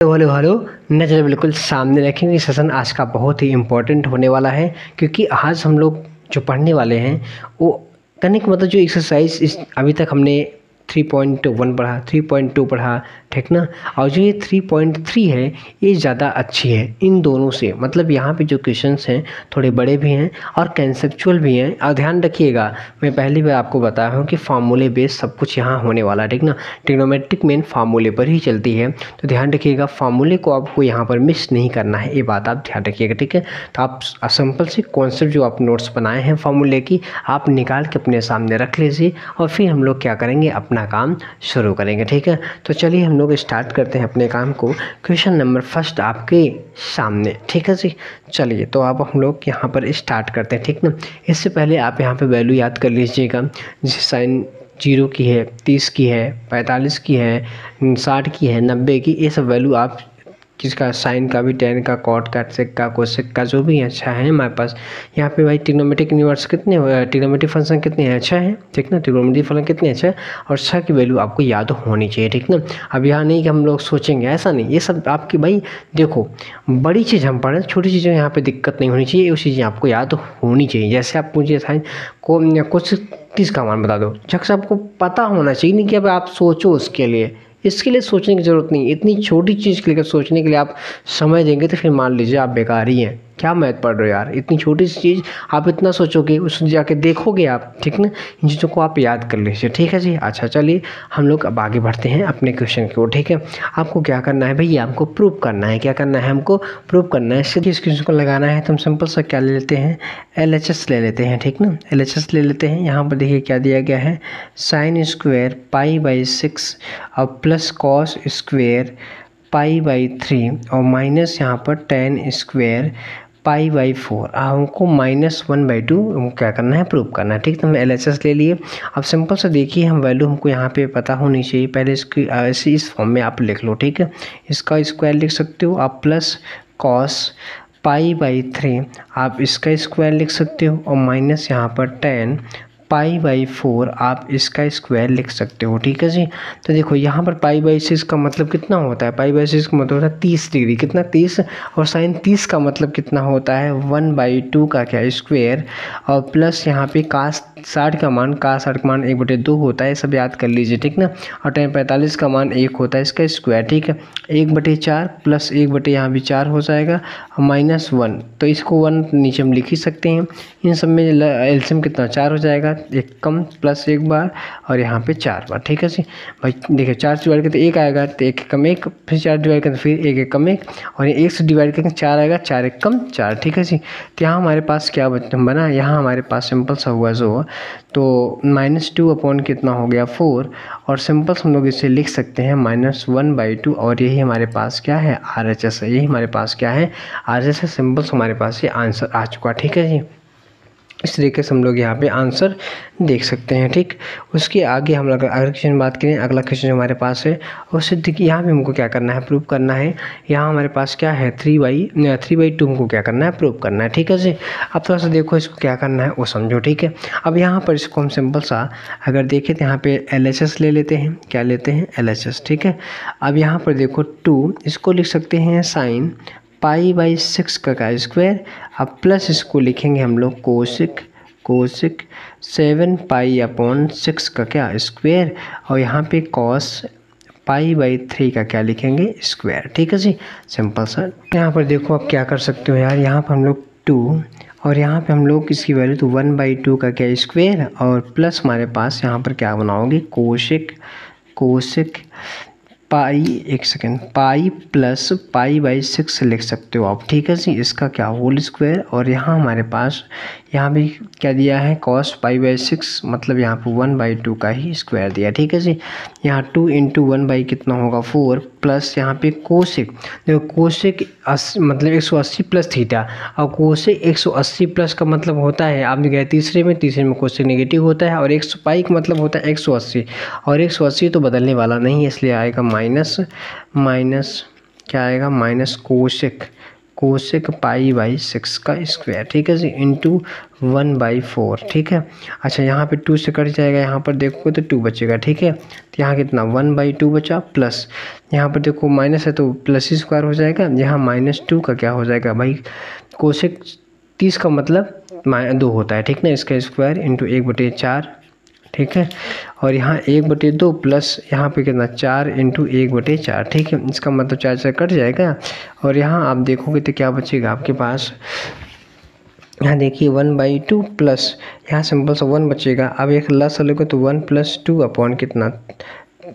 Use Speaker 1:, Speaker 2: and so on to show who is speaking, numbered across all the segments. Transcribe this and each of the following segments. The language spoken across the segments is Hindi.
Speaker 1: Hello hello hello. नज़र बिल्कुल सामने रखेंगे। सेशन आज का बहुत ही इम्पोर्टेंट होने वाला है, क्योंकि आज हम लोग जो पढ़ने वाले हैं वो करने का मतलब जो एक्सरसाइज इस अभी तक हमने 3.1 पढ़ा, 3.2 पढ़ा, ठीक ना। और जो ये 3.3 है ये ज़्यादा अच्छी है इन दोनों से। मतलब यहाँ पे जो क्वेश्चंस हैं थोड़े बड़े भी हैं और कंसेप्चुअल भी हैं। और ध्यान रखिएगा, मैं पहली बार आपको बताया हूँ कि फार्मूले बेस सब कुछ यहाँ होने वाला है, ठीक ना। ट्रिग्नोमेट्रिक मेन फार्मूले पर ही चलती है, तो ध्यान रखिएगा फार्मूले को आपको यहाँ पर मिस नहीं करना है, ये बात आप ध्यान रखिएगा, ठीक है। तो आप सिंपल से कॉन्सेप्ट जो आप नोट्स बनाए हैं फार्मूले की आप निकाल के अपने सामने रख लीजिए, और फिर हम लोग क्या करेंगे, अपना काम शुरू करेंगे, ठीक है। तो चलिए हम लोग स्टार्ट करते हैं अपने काम को। क्वेश्चन नंबर फर्स्ट आपके सामने, ठीक है जी। चलिए तो अब हम लोग यहाँ पर स्टार्ट करते हैं, ठीक ना। इससे पहले आप यहाँ पे वैल्यू याद कर लीजिएगा, जैसे साइन 0 की है, 30 की है, 45 की है, 60 की है, 90 की, ये सब वैल्यू आप किसका साइन का भी, टेन का, कॉट का, सेक का, कोसेक का, जो भी अच्छा है हमारे पास। यहाँ पे भाई ट्रिग्नोमेट्रिक यूनिवर्स कितने, ट्रिग्नोमेट्रिक फंक्शन कितने हैं, अच्छा है, ठीक ना। ट्रिग्नोमेट्रिक फंक्शन कितने अच्छा है, और अच्छा की वैल्यू आपको याद होनी चाहिए, ठीक ना। अब यहाँ नहीं कि हम लोग सोचेंगे, ऐसा नहीं, ये सब आपकी भाई देखो बड़ी चीज़ हम पढ़ें, छोटी चीज़ें यहाँ पे दिक्कत नहीं होनी चाहिए, उस चीज़ें आपको याद होनी चाहिए। जैसे आप मुझे साइन को कुछ 30 का मान बता दो, झट से आपको पता होना चाहिए, नहीं कि अब आप सोचो उसके लिए, इसके लिए सोचने की ज़रूरत नहीं। इतनी छोटी चीज़ के लिए सोचने के लिए आप समय देंगे तो फिर मान लीजिए आप बेकार ही हैं। क्या मैथ पढ़ रहे हो यार, इतनी छोटी सी चीज़ आप इतना सोचोगे, उसमें जाके देखोगे आप, ठीक ना। इन चीज़ों को आप याद कर लीजिए, ठीक है जी। अच्छा चलिए हम लोग अब आगे बढ़ते हैं अपने क्वेश्चन की ओर, ठीक है। आपको क्या करना है भैया, हमको प्रूव करना है। क्या करना है, हमको प्रूव करना है। सीधे इस क्वेश्चन को लगाना है तो हम सिंपल सा क्या ले लेते हैं, LHS ले लेते हैं, ठीक ना। LHS ले लेते हैं। यहाँ पर देखिए क्या दिया गया है, साइन स्क्वायर π/6 और प्लस कॉस स्क्वायर π/3 और माइनस यहाँ पर टेन स्क्वायर π/4। हमको -1/2 हमको क्या करना है, प्रूव करना है, ठीक। तो हमने LHS ले लिए। अब सिंपल से देखिए हम वैल्यू हमको यहाँ पे पता होनी चाहिए। पहले इसकी ऐसे इस फॉर्म में आप लिख लो, ठीक है। इसका स्क्वायर लिख सकते हो आप, प्लस कॉस π/3 आप इसका स्क्वायर लिख सकते हो, और माइनस यहाँ पर टेन π/4 आप इसका स्क्वायर लिख सकते हो, ठीक है जी। तो देखो यहाँ पर π/6 का मतलब कितना होता है, π/6 का मतलब होता है 30 डिग्री, कितना 30, और साइन 30 का मतलब कितना होता है 1/2 का क्या स्क्वायर, और प्लस यहाँ पे कास 60 का मान, कास 60 का मान 1/2 होता है, सब याद कर लीजिए, ठीक ना। और टेन 45 का मान 1 होता है, इसका स्क्वायर, ठीक है। 1/4 प्लस 1/ यहाँ भी 4 हो जाएगा, और -1, तो इसको 1 नीचे हम लिख ही सकते हैं। इन सब में एलसीएम कितना 4 हो जाएगा, एक कम प्लस एक बार, और यहाँ पे 4 बार, ठीक है जी। भाई देखिए 4 से डिवाइड करते 1 आएगा, तो 1 कम 1, फिर 4 डिवाइड करते फिर 1 कम 1, और 1 से डिवाइड करके 4 आएगा, 4 1 कम 4, ठीक है जी। तो यहाँ हमारे पास क्या बना, यहाँ हमारे पास सिंपल सा हुआ जो, तो -2 अपॉन कितना हो गया 4, और सिंपल हम लोग इसे लिख सकते हैं -1/2, और यही हमारे पास क्या है, RHS है। यही हमारे पास क्या है, RHS है। सिंपल हमारे पास ये आंसर आ चुका, ठीक है जी। इस तरीके से हम लोग यहाँ पे आंसर देख सकते हैं, ठीक। उसके आगे हम लोग अगला क्वेश्चन बात करें, अगला क्वेश्चन हमारे पास है, उससे देखिए यहाँ पे हमको क्या करना है, प्रूव करना है। यहाँ हमारे पास क्या है 3/2 हमको क्या करना है, प्रूव करना है, ठीक है जी। अब थोड़ा सा देखो इसको क्या करना है वो समझो, ठीक है। अब यहाँ पर इसको हम सिंपल सा अगर देखें तो यहाँ पे LHS ले लेते हैं, क्या लेते हैं, LHS, ठीक है। अब यहाँ पर देखो 2, इसको लिख सकते हैं साइन π/6 का स्क्वायर, अब प्लस इसको लिखेंगे हम लोग कोसिक 7π/6 का क्या स्क्वायर, और यहाँ पे कॉस π/3 का क्या लिखेंगे, स्क्वायर, ठीक है जी। सिंपल सा यहाँ पर देखो आप क्या कर सकते हो यार, यहाँ पर हम लोग 2, और यहाँ पे हम लोग इसकी वैल्यू तो 1/2 का क्या स्क्वायर, और प्लस हमारे पास यहाँ पर क्या बनाओगे, कोशिक पाई प्लस π/6 लिख सकते हो आप, ठीक है जी। इसका क्या होल स्क्वायर, और यहाँ हमारे पास यहाँ भी क्या दिया है, cos π/6 मतलब यहाँ पर 1/2 का ही स्क्वायर दिया, ठीक है जी। यहाँ 2 × 1 कितना होगा 4, प्लस यहाँ पे कोशिक, देखो कोशिक मतलब 180 प्लस थीटा, और कोशिक 180 प्लस का मतलब होता है, आपने गया तीसरे में कोशिक नेगेटिव होता है, और 100 पाई का मतलब होता है 180, और 180 तो बदलने वाला नहीं है, इसलिए आएगा माइनस क्या आएगा, माइनस कोसेक पाई बाई 6 का स्क्वायर, ठीक है जी, इंटू 1/4, ठीक है। अच्छा यहाँ पे 2 से कट जाएगा, यहाँ पर देखोगे तो 2 बचेगा, ठीक है। तो यहाँ कितना 1/2 बचा, प्लस यहाँ पर देखो माइनस है तो प्लस ही स्क्वायर हो जाएगा, यहाँ -2 का क्या हो जाएगा भाई, कोसेक 30 का मतलब 2 होता है, ठीक ना, इसका स्क्वायर इंटू 1/4, ठीक है। और यहाँ 1/2 प्लस यहाँ पे कितना 4 इंटू 1/4, ठीक है। इसका मतलब 4 से कट जाएगा और यहाँ आप देखोगे तो क्या बचेगा आपके पास, यहाँ देखिए 1/2 प्लस यहाँ सिंपल सा 1 बचेगा। अब एक लस लोगे तो 1 + 2 अपॉन कितना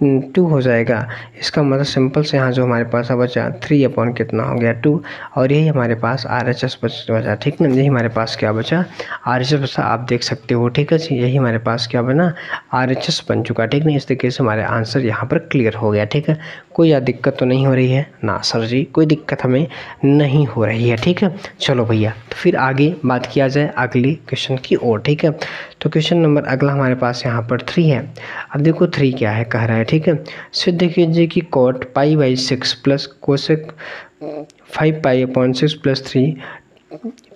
Speaker 1: 2 हो जाएगा। इसका मतलब सिंपल से यहाँ जो हमारे पास बचा 3 अपॉन कितना हो गया 2, और यही हमारे पास RHS बचा, ठीक ना। यही हमारे पास क्या बचा, RHS बचा, आप देख सकते हो, ठीक है जी। यही हमारे पास क्या बना, RHS बन चुका, ठीक ना। इस तरीके से हमारे आंसर यहाँ पर क्लियर हो गया, ठीक है। कोई यार दिक्कत तो नहीं हो रही है ना सर जी, कोई दिक्कत हमें नहीं हो रही है, ठीक है। चलो भैया तो फिर आगे बात किया जाए अगले क्वेश्चन की ओर, ठीक है। तो क्वेश्चन नंबर अगला हमारे पास यहाँ पर 3 है। अब देखो 3 क्या है कह रहा है, ठीक है। सिद्ध कीजिए कि cot π/6 प्लस कोसेक 5π/6 + 3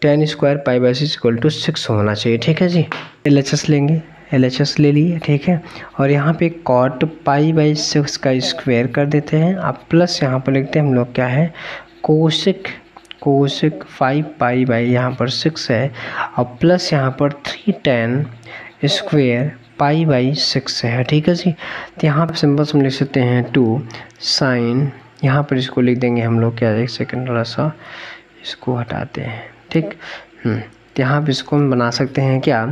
Speaker 1: tan² π/6 = 6 होना चाहिए, ठीक है जी। LHS लेंगे, LHS ले लिए, ठीक है। और यहाँ पे cot π/6 का स्क्वायर कर देते हैं, अब प्लस यहाँ पर लिखते हैं हम लोग क्या है, कोसेक 5π यहाँ पर 6 है और प्लस यहाँ पर 3 tan² π/6 है, ठीक है जी। तो यहाँ पर सिंपल हम लिख सकते हैं 2 sin, यहाँ पर इसको लिख देंगे हम लोग क्या, एक सेकंड थोड़ा सा इसको हटाते हैं, ठीक। तो यहाँ पर इसको हम बना सकते हैं क्या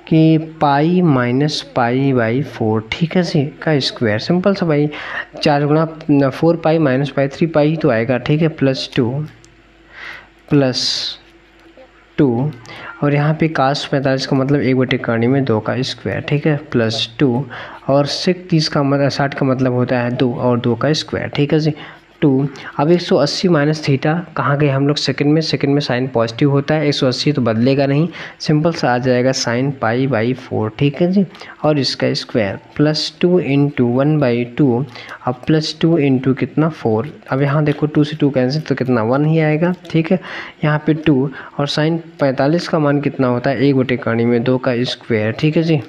Speaker 1: कि पाई माइनस π/4, ठीक है जी, का स्क्वायर। सिंपल सा भाई 4 गुणा 4π माइनस पाई 3π ही तो आएगा, ठीक है, +2 और यहाँ पे cos 45 का मतलब 1/2 का स्क्वायर, ठीक है, +2 और sec 30 का मतलब 60 का मतलब होता है 2 और 2 का स्क्वायर, ठीक है जी, 2। अब 180 माइनस थीटा कहाँ गए हम लोग, सेकंड में साइन पॉजिटिव होता है, 180 तो बदलेगा नहीं, सिंपल सा आ जाएगा sin π/4, ठीक है जी। और इसका स्क्वायर +2 इंटू 1/2 अब +2 इंटू कितना 4, अब यहाँ देखो 2 से 2 कैंसिल तो कितना 1 ही आएगा, ठीक है। यहाँ पे 2 और sin 45 का मान कितना होता है 1/2 का स्क्वायर, ठीक है जी,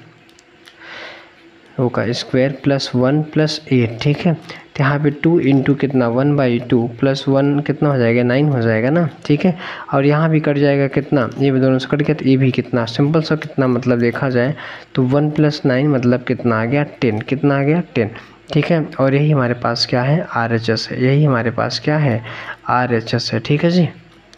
Speaker 1: 2 का स्क्वायर +1 + 8, ठीक है। तो यहाँ पे 2 इंटू कितना 1/2 + 1 कितना हो जाएगा 9 हो जाएगा ना, ठीक है। और यहाँ भी कट जाएगा कितना, ये भी दोनों से कट गया तो ये भी कितना, सिंपल सा कितना मतलब देखा जाए तो 1 + 9 मतलब कितना आ गया 10, कितना आ गया 10, ठीक है। और यही हमारे पास क्या है RHS है, यही हमारे पास क्या है RHS है, ठीक है जी,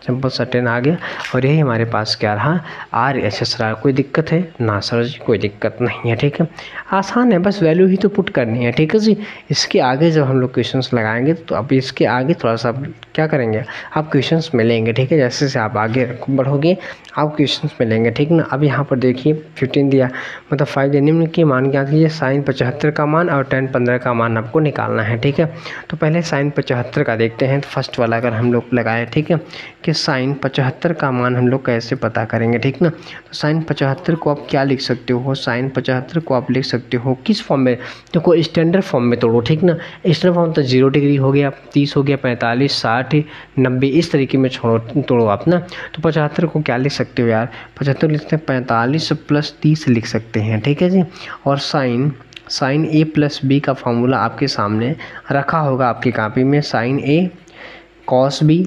Speaker 1: सिंपल सा 10 आ गया और यही हमारे पास क्या रहा RHS रहा। कोई दिक्कत है ना सर जी, कोई दिक्कत नहीं है, ठीक है, आसान है, बस वैल्यू ही तो पुट करनी है, ठीक है जी। इसके आगे जब हम लोग क्वेश्चंस लगाएंगे तो अब इसके आगे थोड़ा सा क्या करेंगे, आप क्वेश्चंस मिलेंगे, ठीक है, जैसे जैसे आप आगे बढ़ोगे आप क्वेश्चंस मिलेंगे, ठीक ना। अब यहाँ पर देखिए 15 दिया, मतलब 5 निम्न के मान ज्ञात कीजिए, sin 75 का मान और tan 15 का मान आपको निकालना है, ठीक है। तो पहले sin 75 का देखते हैं, तो फर्स्ट वाला अगर हम लोग लगाए, ठीक है, कि sin 75 का मान हम लोग कैसे पता करेंगे, ठीक ना। तो sin 75 को आप क्या लिख सकते हो, sin 75 को आप लिख सकते हो किस फॉर्म में, देखो स्टैंडर्ड फॉर्म में तोड़ो, ठीक ना। स्टैंडर्ड फॉर्म तो 0 डिग्री हो गया, 30 हो गया, 45, 60, 90 इस तरीके में तोड़ो आप ना। तो 75 को क्या लिख सकते हो यार, 75 लिखते हैं 45 + 30 लिख सकते हैं, ठीक है जी। और sin A + B का फॉर्मूला आपके सामने रखा होगा आपकी कॉपी में, sin A cos B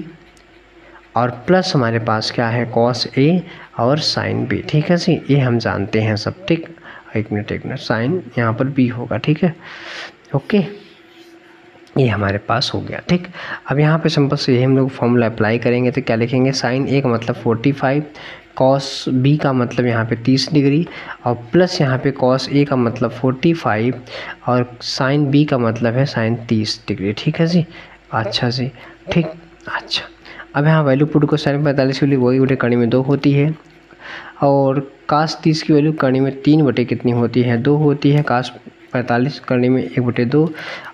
Speaker 1: और प्लस हमारे पास क्या है cos A और sin B, ठीक है जी, ये हम जानते हैं सब, ठीक। एक मिनट sin यहाँ पर B होगा, ठीक है, ओके, ये हमारे पास हो गया, ठीक। अब यहाँ पे सिंपल से यही हम लोग फॉर्मूला अप्लाई करेंगे तो क्या लिखेंगे, sin A का मतलब 45, cos B का मतलब यहाँ पे 30 डिग्री और प्लस यहाँ पे cos A का मतलब 45 और sin B का मतलब है sin 30 डिग्री, ठीक है जी। अच्छा जी, ठीक, अच्छा। अब यहाँ वैल्यू पुट को sin 45 की वैल्यू 1/2 होती है और cos 30 की वैल्यू करने में 3 कितनी होती है 2 होती है, cos 45 करने में 1/2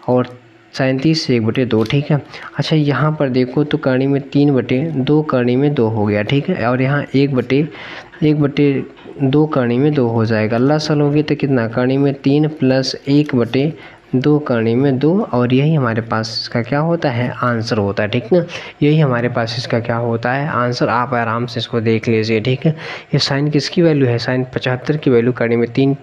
Speaker 1: और sin 30 से 1/2, ठीक है। अच्छा यहाँ पर देखो तो करनी में 3/2 करनी में 2 हो गया, ठीक है, और यहाँ 1/2 करनी में 2 हो जाएगा, अल्लाह सल होगी तो कितना करनी में 3 + 1/2 2 करने में 2, और यही हमारे पास इसका क्या होता है, आंसर होता है, ठीक ना। यही हमारे पास इसका क्या होता है, आंसर। आप आराम से इसको देख लीजिए, ठीक है। ये साइन किसकी वैल्यू है, साइन 75 की वैल्यू करने में 3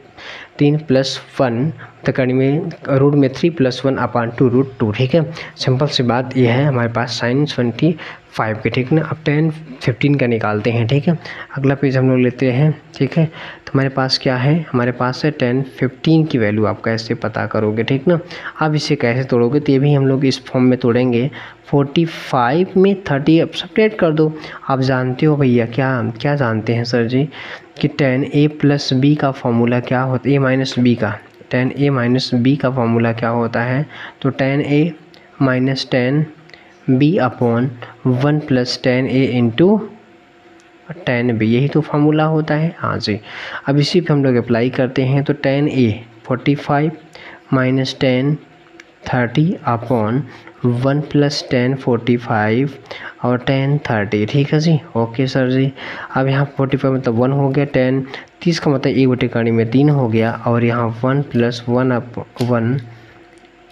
Speaker 1: + 1 तो करने में रूट में 3 + 1/2√2, ठीक है। सिंपल सी बात यह है हमारे पास साइन 25 के, ठीक ना। अब 10 15 का निकालते हैं, ठीक है। अगला पेज हम लोग लेते हैं, ठीक है। तो हमारे पास क्या है, हमारे पास है 10 15 की वैल्यू आप कैसे पता करोगे, ठीक ना। आप इसे कैसे तोड़ोगे, तो ये भी हम लोग इस फॉर्म में तोड़ेंगे। 45 में 30 अब सब्ट्रैक्ट कर दो। आप जानते हो भैया, क्या जानते हैं सर जी, कि 10a + b का फॉर्मूला क्या होता है, a - b का 10a - b का फॉर्मूला क्या होता है, तो 10a - 10b/1 + 10a × 10b, यही तो फार्मूला होता है। हाँ जी, अब इसी पे हम लोग अप्लाई करते हैं। तो 10a 45 - 10 30/1 + 10 45 और 10 30, ठीक है जी। ओके सर जी। अब यहाँ 45 मतलब 1 हो गया, 10 30 का मतलब 1/3 में 3 हो गया, और यहाँ 1 + 1/1 ×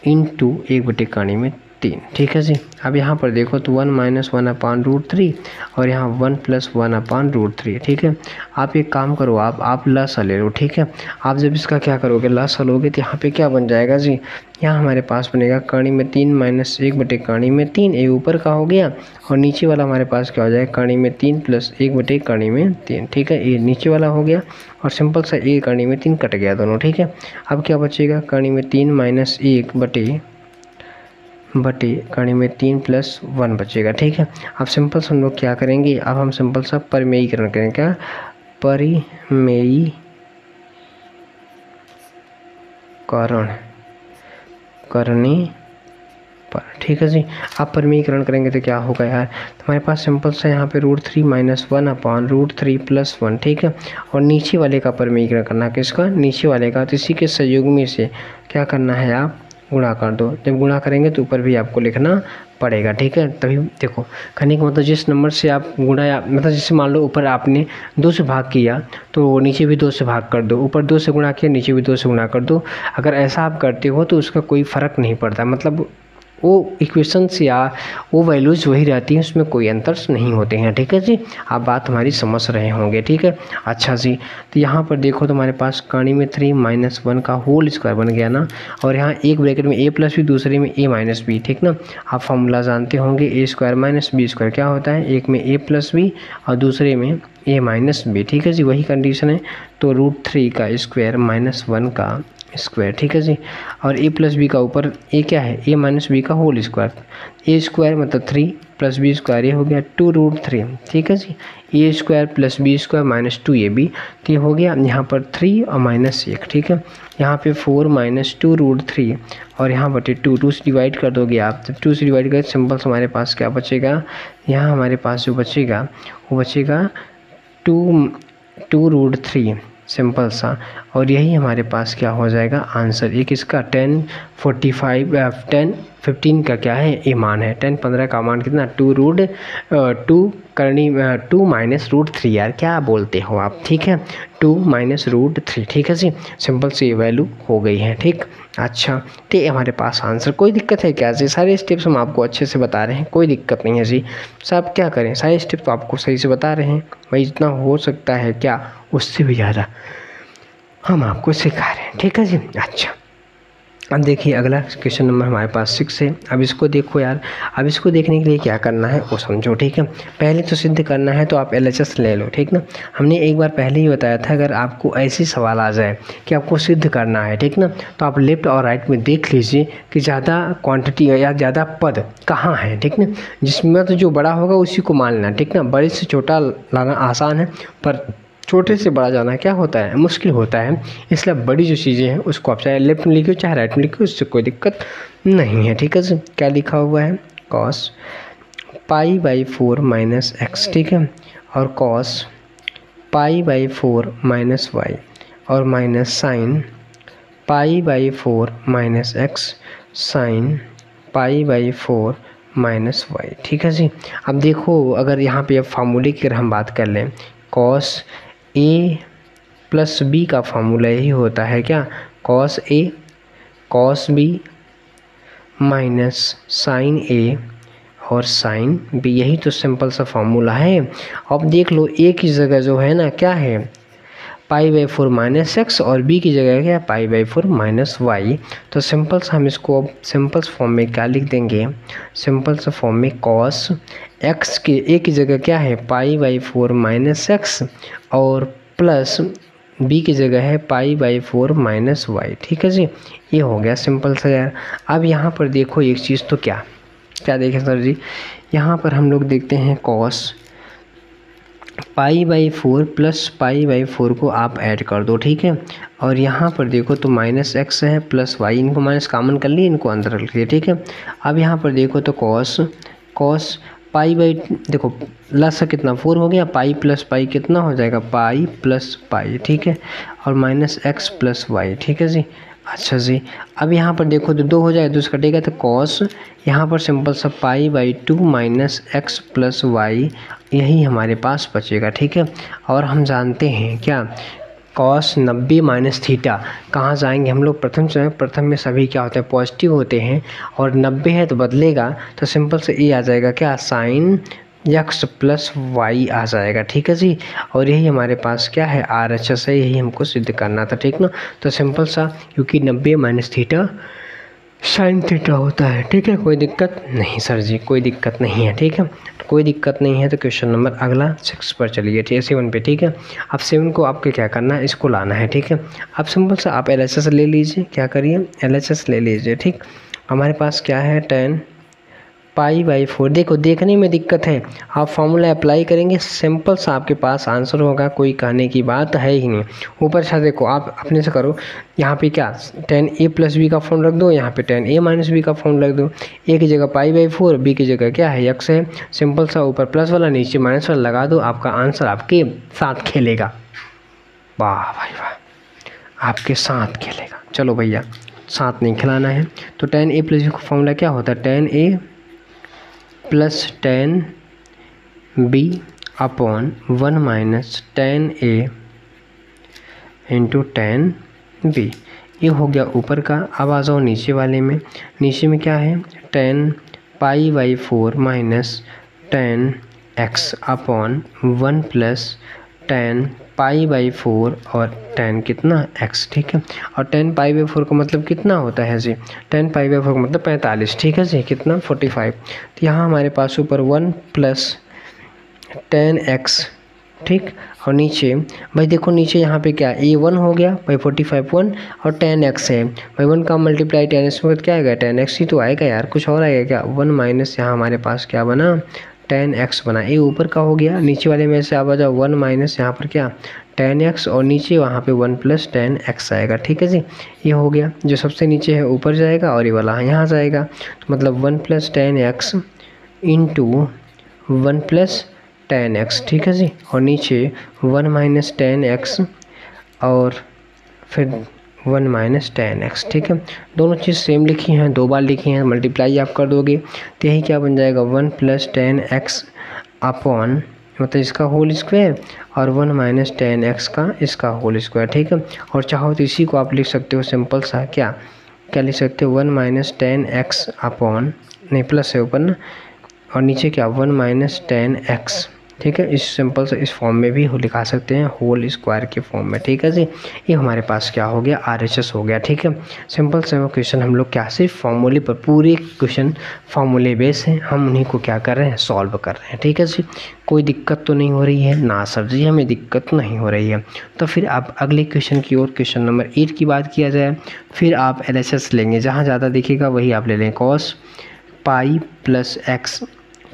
Speaker 1: 1/3 में 3, ठीक है जी। अब यहाँ पर देखो तो 1 - 1/√3 और यहाँ 1 + 1/√3, ठीक है। आप एक काम करो, आप लसा ले लो, ठीक है। आप जब इसका क्या करोगे, लसा लोगे तो यहाँ पे क्या बन जाएगा जी, यहाँ हमारे पास बनेगा कणी में 3 - 1/3 में 3, ये ऊपर का हो गया, और नीचे वाला हमारे पास क्या हो जाएगा, कणी में 3 + 1/3 में 3, ठीक है। ये नीचे वाला हो गया, और सिंपल सा एक कणी में 3 कट गया दोनों, ठीक है। अब क्या बचेगा, कणी में 3 - 1/3 कणी में 3 + 1 बचेगा, ठीक है। अब सिंपल से हम लोग क्या करेंगे, अब हम सिंपल सा परिमेयीकरण करेंगे, क्या परिमेयीकरण करने पर, ठीक है जी। आप परिमेयीकरण करेंगे तो क्या होगा यार, तो हमारे पास सिंपल सा यहाँ पे √3 - 1/√3 + 1, ठीक है। और नीचे वाले का परिमेयीकरण करना है, किसका, नीचे वाले का। तो इसी के संयुग्मी से क्या करना है, आप गुणा कर दो। जब गुणा करेंगे तो ऊपर भी आपको लिखना पड़ेगा, ठीक है। तभी देखो, करने का मतलब जिस नंबर से आप गुणा, या मतलब जैसे मान लो ऊपर आपने 2 से भाग किया तो नीचे भी 2 से भाग कर दो, ऊपर 2 से गुणा किया नीचे भी 2 से गुणा कर दो। अगर ऐसा आप करते हो तो उसका कोई फ़र्क नहीं पड़ता, मतलब वो इक्वेशंस या वो वैल्यूज़ वही रहती हैं, उसमें कोई अंतर नहीं होते हैं, ठीक है जी। आप बात हमारी समझ रहे होंगे, ठीक है। अच्छा जी, तो यहाँ पर देखो तो हमारे पास कणी में 3 - 1 का होल स्क्वायर बन गया ना, और यहाँ एक ब्रैकेट में a + b, दूसरे में a - b, ठीक ना। आप फॉर्मूला जानते होंगे, a² - b² क्या होता है, एक में a + b और दूसरे में a - b, ठीक है जी, वही कंडीशन है। तो √3 का स्क्वायर -1 का स्क्वायर, ठीक है जी। और a + b का ऊपर a क्या है, a - b का होल स्क्वायर, a² मतलब 3 + b² ये हो गया 2√3, ठीक है जी। a² + b² - 2ab, तो ये हो गया यहाँ पर 3 और -1, ठीक है। यहाँ पे 4 - 2√3 और यहाँ बटे 2 से डिवाइड कर दोगे आप, जब 2 से डिवाइड करें सिंपल से हमारे पास क्या बचेगा, यहाँ हमारे पास जो बचेगा वो बचेगा 2√3 सिंपल सा, और यही हमारे पास क्या हो जाएगा आंसर। एक इसका 10 15 का क्या है, ए मान है। 10 15 का मान कितना, 2 करनी 2 - √3, यार क्या बोलते हो आप, ठीक है। 2 - √3, ठीक है जी। सिंपल सी ये वैल्यू हो गई है, ठीक। अच्छा, तो ये हमारे पास आंसर, कोई दिक्कत है क्या जी, सारे स्टेप्स हम आपको अच्छे से बता रहे हैं, कोई दिक्कत नहीं है जी। सब क्या करें, सारे स्टेप तो आपको सही से बता रहे हैं भाई, जितना हो सकता है क्या उससे भी ज़्यादा हम आपको सिखा रहे हैं, ठीक है जी। अच्छा, अब देखिए अगला क्वेश्चन नंबर हमारे पास 6 है। अब इसको देखो यार, अब इसको देखने के लिए क्या करना है वो समझो, ठीक है। पहले तो सिद्ध करना है तो आप LHS ले लो, ठीक ना। हमने एक बार पहले ही बताया था, अगर आपको ऐसी सवाल आ जाए कि आपको सिद्ध करना है, ठीक ना, तो आप लेफ्ट और राइट में देख लीजिए कि ज़्यादा क्वान्टिटी या ज़्यादा पद कहाँ है, ठीक ना। जिसमें तो जो बड़ा होगा उसी को मान लेना, ठीक ना। बड़े से छोटा लाना आसान है, पर छोटे से बड़ा जाना क्या होता है, मुश्किल होता है। इसलिए बड़ी जो चीज़ें हैं उसको आप चाहे लेफ्ट में लिखो चाहे राइट में लिखो, उससे कोई दिक्कत नहीं है, ठीक है जी। क्या लिखा हुआ है, cos π/4 - x, ठीक है, और cos π/4 - y और minus sine π/4 - x sine π/4 - y, ठीक है जी। अब देखो, अगर यहाँ पे अब फार्मूले की अगर हम बात कर लें, cos a + b का फार्मूला यही होता है क्या, cos a cos B minus sine A और साइन बी, यही तो सिंपल सा फॉर्मूला है। अब देख लो ए की जगह जो है ना क्या है π/4 माइनस एक्स और बी की जगह क्या है π/4 माइनस वाई। तो सिंपल सा हम इसको अब सिंपल फॉर्म में क्या लिख देंगे, सिंपल सा फॉर्म में कॉस एक्स के ए की जगह क्या है π/4 माइनस एक्स और प्लस बी की जगह है π/4 माइनस वाई। ठीक है जी, ये हो गया सिंपल सा यार। अब यहाँ पर देखो एक चीज़, तो क्या क्या देखें सर जी, यहाँ पर हम लोग देखते हैं कॉस π/4 प्लस π/4 को आप ऐड कर दो, ठीक है। और यहाँ पर देखो तो माइनस एक्स है प्लस वाई, इनको माइनस कॉमन कर लिए, इनको अंदर रख लिए, ठीक है। अब यहाँ पर देखो तो कॉस देखो लस कितना 4 हो गया, पाई प्लस पाई कितना हो जाएगा पाई प्लस पाई, ठीक है। और माइनस एक्स प्लस वाई, ठीक है जी। अच्छा जी, अब यहाँ पर देखो तो 2 हो जाएगा, 2 कटेगा तो कॉस यहाँ पर सिंपल सा π/2 माइनस एक्स प्लस वाई, यही हमारे पास बचेगा, ठीक है। और हम जानते हैं क्या कॉस 90 माइनस थीटा, कहाँ जाएंगे हम लोग, प्रथम में सभी क्या होते हैं पॉजिटिव होते हैं और 90 है तो बदलेगा, तो सिंपल से ये आ जाएगा क्या साइन एक्स प्लस वाई आ जाएगा, ठीक है जी। और यही हमारे पास क्या है RHS है, यही हमको सिद्ध करना था, ठीक ना। तो सिंपल सा क्योंकि 90 माइनस थीटा साइन थीटा होता है, ठीक है। कोई दिक्कत नहीं सर जी, कोई दिक्कत नहीं है, ठीक है। कोई दिक्कत नहीं है तो क्वेश्चन नंबर अगला 6 पर चलिए, ठीक है 7 पे, ठीक है। अब 7 को आपको क्या करना है, इसको लाना है, ठीक है। अब सिंपल सा आप LHS ले लीजिए, क्या करिए LHS ले लीजिए, ठीक। हमारे पास क्या है 10 π/4, देखो देखने में दिक्कत है, आप फॉर्मूला अप्लाई करेंगे सिंपल सा आपके पास आंसर होगा, कोई कहने की बात है ही नहीं। ऊपर से देखो आप अपने से करो, यहाँ पे क्या 10a प्लस बी का फॉर्म रख दो, यहाँ पे 10a माइनस बी का फॉर्म रख दो, a की जगह π/4, b की जगह क्या है x है, सिंपल सा ऊपर प्लस वाला नीचे माइनस वाला लगा दो, आपका आंसर आपके साथ खेलेगा। वाह भाई वाह, आपके साथ खेलेगा। चलो भैया साथ नहीं खिलाना है, तो 10a प्लस बी का फॉर्मूला क्या होता है 10a plus 10b upon 1 minus 10a into 10b, ये हो गया ऊपर का। अब आ जाओ नीचे वाले में, नीचे में क्या है 10 π/4 माइनस 10x अपॉन 1 प्लस 10 π/4 और 10 कितना x, ठीक है। और 10 π/4 का मतलब कितना होता है जी, 10 π/4 का मतलब 45, ठीक है जी, कितना 45। तो यहाँ हमारे पास ऊपर 1 प्लस 10x, ठीक। और नीचे भाई देखो नीचे यहाँ पे क्या a 1 हो गया भाई 45 1 और 10x है भाई 1 का मल्टीप्लाई 10x में क्या आएगा 10x ही तो आएगा यार, कुछ और आएगा क्या 1 माइनस यहाँ हमारे पास क्या बना 10x बना, ये ऊपर का हो गया। नीचे वाले में से आ जाओ 1 माइनस यहाँ पर क्या 10x और नीचे वहाँ पे 1 प्लस 10x आएगा, ठीक है जी। ये हो गया, जो सबसे नीचे है ऊपर जाएगा और ये वाला यहाँ जाएगा, तो मतलब 1 plus 10x into 1 plus 10x, ठीक है जी। और नीचे 1 माइनस 10x और फिर 1 माइनस 10x, ठीक है। दोनों चीज़ सेम लिखी हैं, 2 बार लिखी हैं, मल्टीप्लाई आप कर दोगे तो यही क्या बन जाएगा 1 प्लस 10x अपॉन मतलब इसका होल स्क्वायर और 1 माइनस 10x का इसका होल स्क्वायर, ठीक है। और चाहो तो इसी को आप लिख सकते हो सिंपल सा क्या लिख सकते हो 1 माइनस 10x अपॉन नहीं प्लस है ऊपर ना, और नीचे क्या 1 माइनस 10x, ठीक है। इस सिंपल से इस फॉर्म में भी लिखा सकते हैं होल स्क्वायर के फॉर्म में, ठीक है जी। ये हमारे पास क्या हो गया RHS हो गया, ठीक है। सिंपल से क्वेश्चन हम लोग क्या सिर्फ फॉर्मूले पर, पूरे क्वेश्चन फॉर्मूले बेस हैं, हम उन्हीं को क्या कर रहे हैं सॉल्व कर रहे हैं, ठीक है जी। कोई दिक्कत तो नहीं हो रही है ना सर जी, हमें दिक्कत नहीं हो रही है। तो फिर आप अगले क्वेश्चन की ओर, क्वेश्चन नंबर 8 की बात किया जाए, फिर आप LHS लेंगे, जहाँ ज़्यादा दिखेगा वही आप ले लें। Cos pi plus x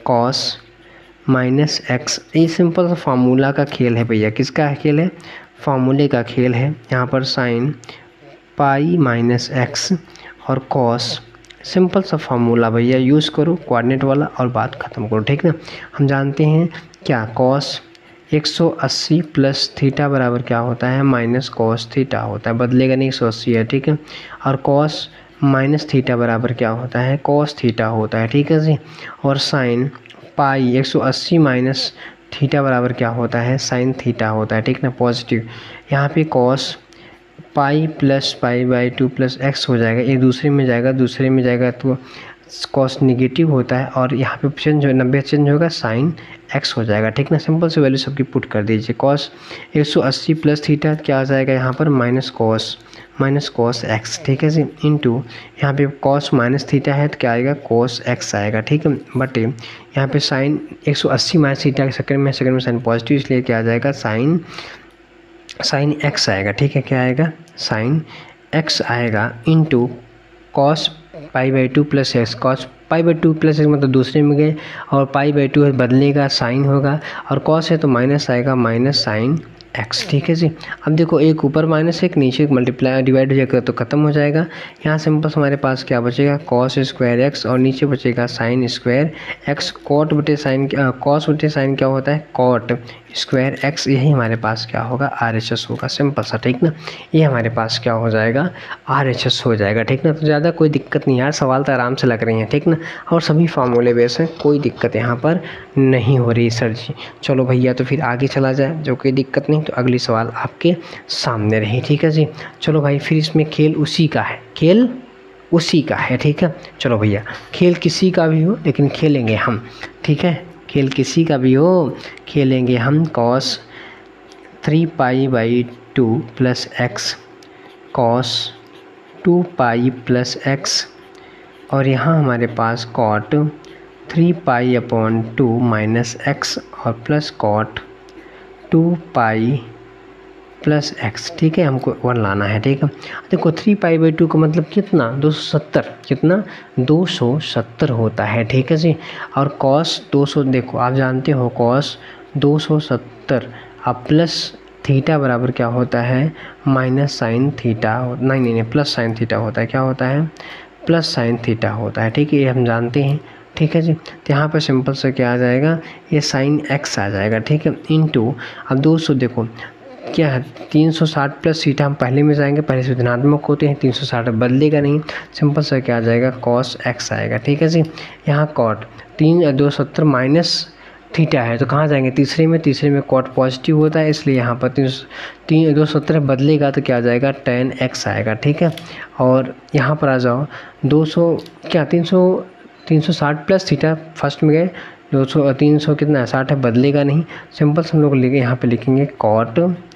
Speaker 1: cos minus x, ये सिंपल सा फार्मूला का खेल है भैया, किसका खेल है फार्मूले का खेल है। यहाँ पर साइन पाई माइनस एक्स और कॉस, सिंपल सा फार्मूला भैया यूज़ करो कोऑर्डिनेट वाला और बात ख़त्म करो, ठीक ना। हम जानते हैं क्या कॉस 180 प्लस थीटा बराबर क्या होता है माइनस कॉस थीटा होता है, बदलेगा नहीं 180 है, ठीक है। और कॉस माइनस थीटा बराबर क्या होता है कॉस थीटा होता है, ठीक है जी। और साइन पाई 180 माइनस थीटा बराबर क्या होता है साइन थीटा होता है, ठीक ना, पॉजिटिव। यहाँ पे cos pi plus pi by 2 plus x हो जाएगा, एक दूसरे में जाएगा, दूसरे में जाएगा तो कॉस निगेटिव होता है और यहाँ पे चेंज हो 90 चेंज होगा साइन एक्स हो जाएगा, ठीक ना। सिंपल से वैल्यू सबकी पुट कर दीजिए। कॉस 180 प्लस थीटा क्या आ जाएगा यहाँ पर माइनस कॉस एक्स, ठीक है जी, इंटू यहाँ पे कॉस माइनस थीटा है तो क्या आएगा कॉस एक्स आएगा, ठीक है। बट यहाँ पे साइन 180 माइनस थीटा के सेकंड में साइन पॉजिटिव, इसलिए क्या आ जाएगा साइन एक्स आएगा, ठीक है। क्या आएगा साइन एक्स आएगा into cos pi by 2 plus x, cos pi by 2 plus x मतलब दूसरे में गए और पाई बाई 2 बदलेगा साइन होगा और कॉस है तो माइनस आएगा माइनस साइन एक्स, ठीक है जी। अब देखो एक ऊपर माइनस एक नीचे मल्टीप्लाई डिवाइड हो जाएगा तो ख़त्म हो जाएगा। यहाँ सिंपल हमारे पास क्या बचेगा कॉस स्क्वायर एक्स और नीचे बचेगा साइन स्क्वायर एक्स। कॉट बटे साइन कॉस बटे साइन क्या होता है कॉट स्क्वायर एक्स, यही हमारे पास क्या होगा RHS होगा, सिंपल सा, ठीक ना। ये हमारे पास क्या हो जाएगा RHS हो जाएगा, ठीक ना। तो ज़्यादा कोई दिक्कत नहीं यार, सवाल तो आराम से लग रही हैं, ठीक ना, और सभी फार्मूले बेस हैं, कोई दिक्कत यहाँ पर नहीं हो रही सर जी। चलो भैया तो फिर आगे चला जाए, जो कोई दिक्कत नहीं तो अगली सवाल आपके सामने रही, ठीक है जी। चलो भाई फिर इसमें खेल उसी का है, ठीक है। चलो भैया खेल किसी का भी हो लेकिन खेलेंगे हम, ठीक है, खेल किसी का भी हो खेलेंगे हम। Cos 3 pi by 2 plus x, cos 2 pi plus x और यहाँ हमारे पास cot 3 pi upon 2 minus x और plus cot 2 pi plus x, ठीक है। हमको 1 लाना है, ठीक है। देखो 3 पाई बाई 2 का मतलब कितना 270, कितना 270 होता है, ठीक है जी। और कॉस 200 देखो आप जानते हो कॉस 270 अब प्लस थीटा बराबर क्या होता है माइनस साइन थीटा, नहीं प्लस साइन थीटा होता है, क्या होता है प्लस साइन थीटा होता है, ठीक है, ये हम जानते हैं, ठीक है जी। तो यहाँ पर सिंपल से क्या आ जाएगा ये साइन एक्स आ जाएगा, ठीक है, इंटू अब 200 देखो क्या है 360 प्लस थीटा, हम पहले में जाएंगे, पहले से धनात्मक होते हैं 360 बदलेगा नहीं, सिंपल से क्या आ जाएगा कॉस एक्स आएगा, ठीक है जी। यहाँ कॉट 270 माइनस थीटा है तो कहाँ जाएंगे तीसरे में कॉट पॉजिटिव होता है, इसलिए यहाँ पर 270 बदलेगा तो क्या आ जाएगा tan x आएगा, ठीक है। और यहाँ पर आ जाओ 360 प्लस थीटा फर्स्ट में गए 300 कितना है 60 है, बदलेगा नहीं, सिंपल से हम लोग लिखे यहाँ पे लिखेंगे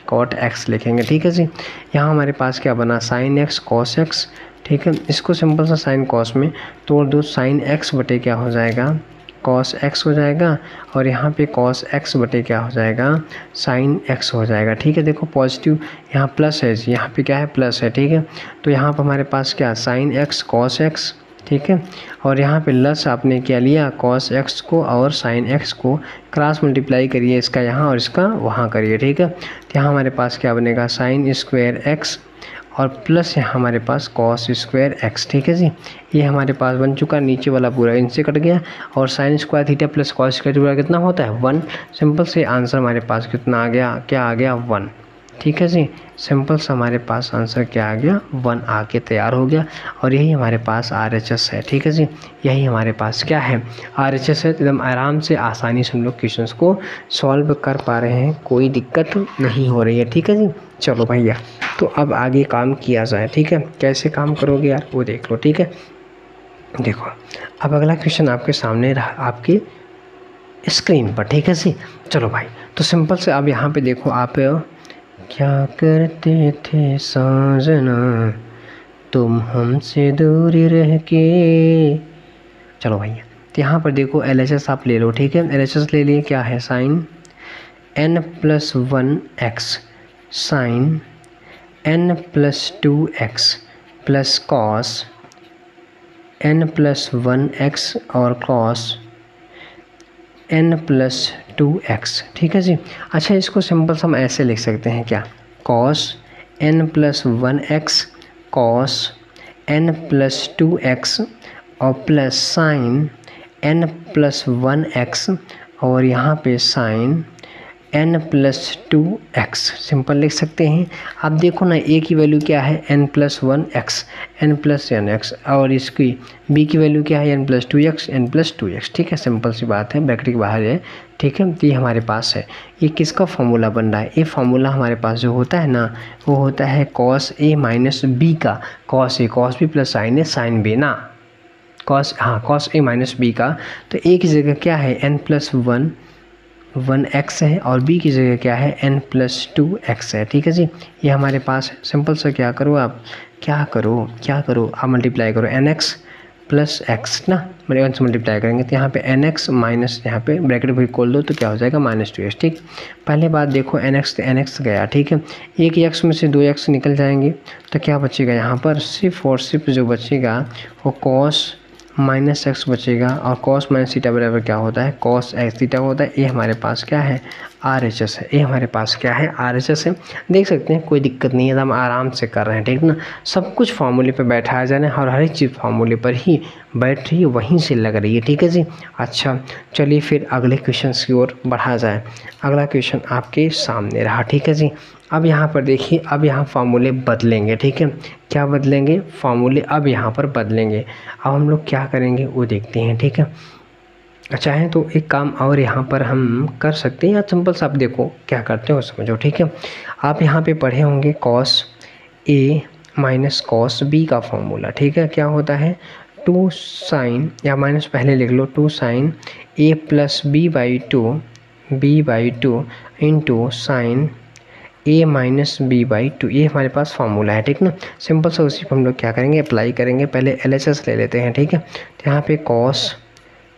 Speaker 1: कॉट एक्स लिखेंगे, ठीक है जी। यहाँ हमारे पास क्या बना साइन एक्स कॉस एक्स, ठीक है। इसको सिंपल सा साइन कॉस में तोड़ दो, साइन एक्स बटे क्या हो जाएगा कॉस एक्स हो जाएगा और यहाँ पे कॉस एक्स बटे क्या हो जाएगा साइन एक्स हो जाएगा, ठीक है। देखो पॉजिटिव यहाँ प्लस है जी, यहाँ पे क्या है प्लस है, ठीक है। तो यहाँ पर हमारे पास क्या साइन एक्स कॉस एक्स, ठीक है, और यहाँ पे लस आपने क्या लिया कॉस एक्स को और साइन एक्स को क्रॉस मल्टीप्लाई करिए, इसका यहाँ और इसका वहाँ करिए, ठीक है। तो यहाँ हमारे पास क्या बनेगा साइन स्क्वायर एक्स और प्लस यहाँ हमारे पास कॉस स्क्वायर एक्स, ठीक है जी। ये हमारे पास बन चुका, नीचे वाला पूरा इनसे कट गया और sine square theta plus cos square theta कितना होता है 1, सिंपल से आंसर हमारे पास कितना आ गया क्या आ गया 1, ठीक है जी। सिंपल से हमारे पास आंसर क्या आ गया 1 आके तैयार हो गया और यही हमारे पास RHS है, ठीक है जी। यही हमारे पास क्या है RHS है। एकदम आराम से आसानी से हम लोग क्वेश्चंस को सॉल्व कर पा रहे हैं, कोई दिक्कत नहीं हो रही है, ठीक है जी। चलो भैया तो अब आगे काम किया जाए, ठीक है, कैसे काम करोगे यार वो देख लो, ठीक है। देखो अब अगला क्वेश्चन आपके सामने रहा आपकी स्क्रीन पर, ठीक है जी। चलो भाई तो सिंपल से अब यहाँ पे देखो आप क्या करते थे साजना तुम हमसे दूर रह के, चलो भैया तो यहाँ पर देखो LHS आप ले लो, ठीक है। LHS ले लिए क्या है sine n+1 x sine n+2 x plus cos n+1 x और कॉस n+2 x, ठीक है जी। अच्छा इसको सिंपल हम ऐसे लिख सकते हैं क्या cos n+1 x cos n+2 x और प्लस साइन n+1 x और यहाँ पे साइन n+2x सिंपल लिख सकते हैं। अब देखो ना a की वैल्यू क्या है n+1x n+1x और इसकी b की वैल्यू क्या है n+2x n+2x। ठीक है, सिंपल सी बात है, ब्रैकेट के बाहर है। ठीक है, तो ये हमारे पास है। ये किसका फॉर्मूला बन रहा है? ये फार्मूला हमारे पास जो होता है ना वो होता है cos a माइनस b का। cos b plus sin b ना, cos a माइनस b का। तो a की जगह क्या है n+1x है और b की जगह क्या है n+2x है। ठीक है जी, ये हमारे पास है। सिंपल सा क्या करो आप आप मल्टीप्लाई करो nx प्लस x ना, मेरे 1 से मल्टीप्लाई करेंगे तो यहाँ पे nx माइनस यहाँ पे ब्रैकेट भी खोल दो तो क्या हो जाएगा -2x। ठीक, पहले बात देखो nx तो nx गया। ठीक है, एक x में से 2x निकल जाएंगे तो क्या बचेगा यहाँ पर? सिर्फ और सिर्फ जो बचेगा वो cos -x बचेगा और cos माइनस थीटा बराबर क्या होता है? cos x थीटा होता है। ये हमारे पास क्या है? RHS है। ये हमारे पास क्या है? RHS है। देख सकते हैं, कोई दिक्कत नहीं है, हम आराम से कर रहे हैं। ठीक ना, सब कुछ फार्मूले पे बैठाया जाना है और हर एक चीज़ फार्मूले पर ही बैठ रही है, वहीं से लग रही है। ठीक है जी, अच्छा चलिए फिर अगले क्वेश्चन की ओर बढ़ा जाए। अगला क्वेश्चन आपके सामने रहा। ठीक है जी, अब यहाँ पर देखिए, अब यहाँ फार्मूले बदलेंगे। ठीक है, क्या बदलेंगे? फार्मूले अब यहाँ पर बदलेंगे। अब हम लोग क्या करेंगे वो देखते हैं। ठीक है, चाहें तो एक काम और यहाँ पर हम कर सकते हैं, या सिंपल सा आप देखो क्या करते हो समझो। ठीक है, आप यहाँ पे पढ़े होंगे cos a minus cos b का फॉर्मूला। ठीक है, क्या होता है? 2 sin, या माइनस पहले लिख लो, 2 sin a plus b/2 into sine a minus b/2। ये हमारे पास फार्मूला है। ठीक ना, सिंपल सा उसी पर हम लोग क्या करेंगे? अप्लाई करेंगे। पहले LHS ले लेते हैं। ठीक है, तो यहाँ पे cos